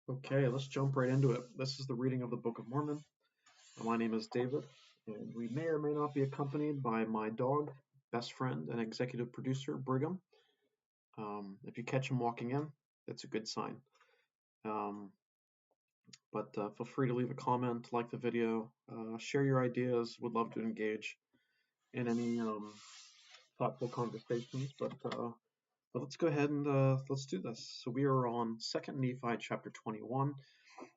Okay, let's jump right into it. This is the reading of the Book of Mormon. My name is David, and we may or may not be accompanied by my dog, best friend, and executive producer, Brigham. If you catch him walking in, that's a good sign. But feel free to leave a comment, like the video, share your ideas. Would love to engage in any thoughtful conversations. But let's go ahead and let's do this. So we are on 2 Nephi chapter 21.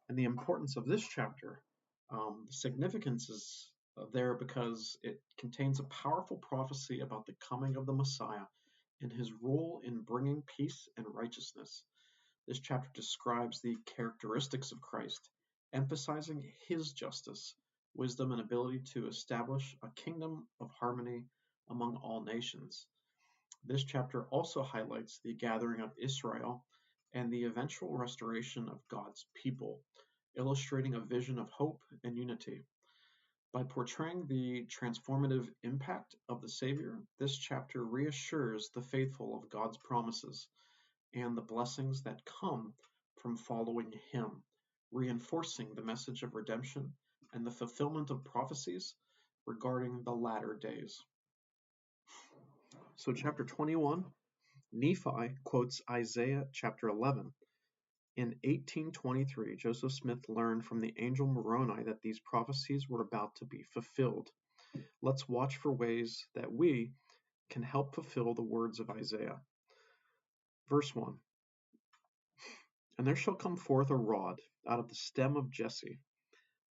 And the importance of this chapter, the significance is there because it contains a powerful prophecy about the coming of the Messiah and his role in bringing peace and righteousness. This chapter describes the characteristics of Christ, emphasizing his justice, wisdom, and ability to establish a kingdom of harmony among all nations. This chapter also highlights the gathering of Israel and the eventual restoration of God's people, illustrating a vision of hope and unity. By portraying the transformative impact of the Savior, this chapter reassures the faithful of God's promises and the blessings that come from following Him, reinforcing the message of redemption and the fulfillment of prophecies regarding the latter days. So, chapter 21, Nephi quotes Isaiah chapter 11. In 1823, Joseph Smith learned from the angel Moroni that these prophecies were about to be fulfilled. Let's watch for ways that we can help fulfill the words of Isaiah. Verse 1. And there shall come forth a rod out of the stem of Jesse,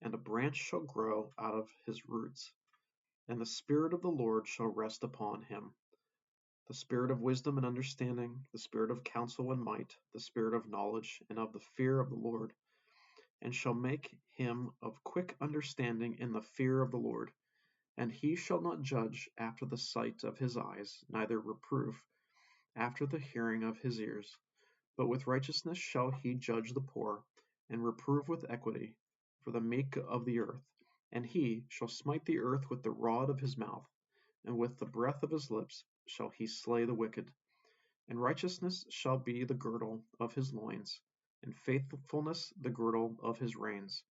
and a branch shall grow out of his roots. And the Spirit of the Lord shall rest upon him, the Spirit of wisdom and understanding, the Spirit of counsel and might, the Spirit of knowledge and of the fear of the Lord, and shall make him of quick understanding in the fear of the Lord. And he shall not judge after the sight of his eyes, neither reprove after the hearing of his ears. But with righteousness shall he judge the poor, and reprove with equity for the meek of the earth. And he shall smite the earth with the rod of his mouth, and with the breath of his lips shall he slay the wicked. And righteousness shall be the girdle of his loins, and faithfulness the girdle of his reins.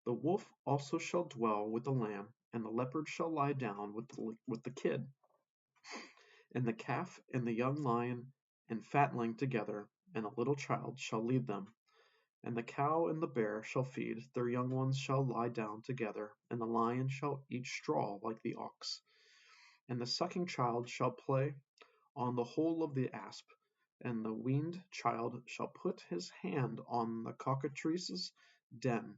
The wolf also shall dwell with the lamb, and the leopard shall lie down with the kid. And the calf and the young lion and fatling together, and a little child shall lead them. And the cow and the bear shall feed, their young ones shall lie down together, and the lion shall eat straw like the ox. And the sucking child shall play on the hole of the asp, and the weaned child shall put his hand on the cockatrice's den.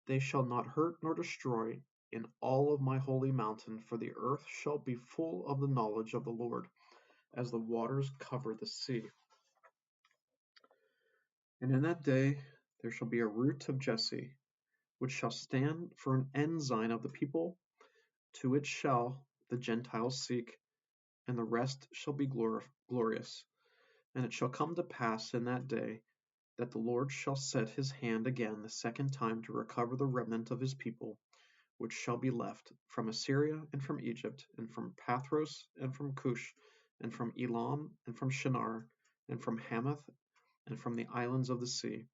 They shall not hurt nor destroy in all of my holy mountain, for the earth shall be full of the knowledge of the Lord, as the waters cover the sea. And in that day there shall be a root of Jesse, which shall stand for an ensign of the people. To it shall the Gentiles seek, and the rest shall be glorious. And it shall come to pass in that day that the Lord shall set his hand again the second time to recover the remnant of his people, which shall be left from Assyria and from Egypt, and from Pathros and from Cush, and from Elam and from Shinar, and from Hamath, and from the islands of the sea.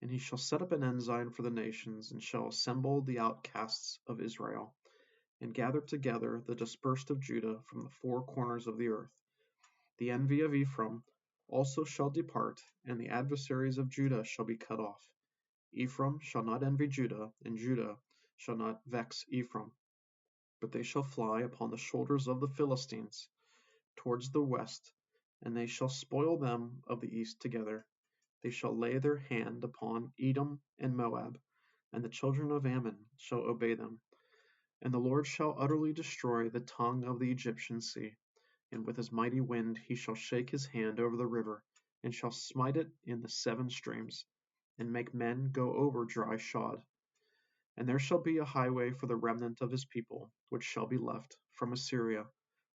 And he shall set up an ensign for the nations, and shall assemble the outcasts of Israel, and gather together the dispersed of Judah from the four corners of the earth. The envy of Ephraim also shall depart, and the adversaries of Judah shall be cut off. Ephraim shall not envy Judah, and Judah shall not vex Ephraim. But they shall fly upon the shoulders of the Philistines towards the west, and they shall spoil them of the east together. They shall lay their hand upon Edom and Moab, and the children of Ammon shall obey them. And the Lord shall utterly destroy the tongue of the Egyptian sea, and with his mighty wind he shall shake his hand over the river, and shall smite it in the 7 streams, and make men go over dry shod. And there shall be a highway for the remnant of his people, which shall be left from Assyria,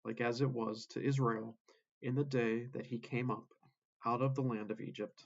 like as it was to Israel in the day that he came up out of the land of Egypt.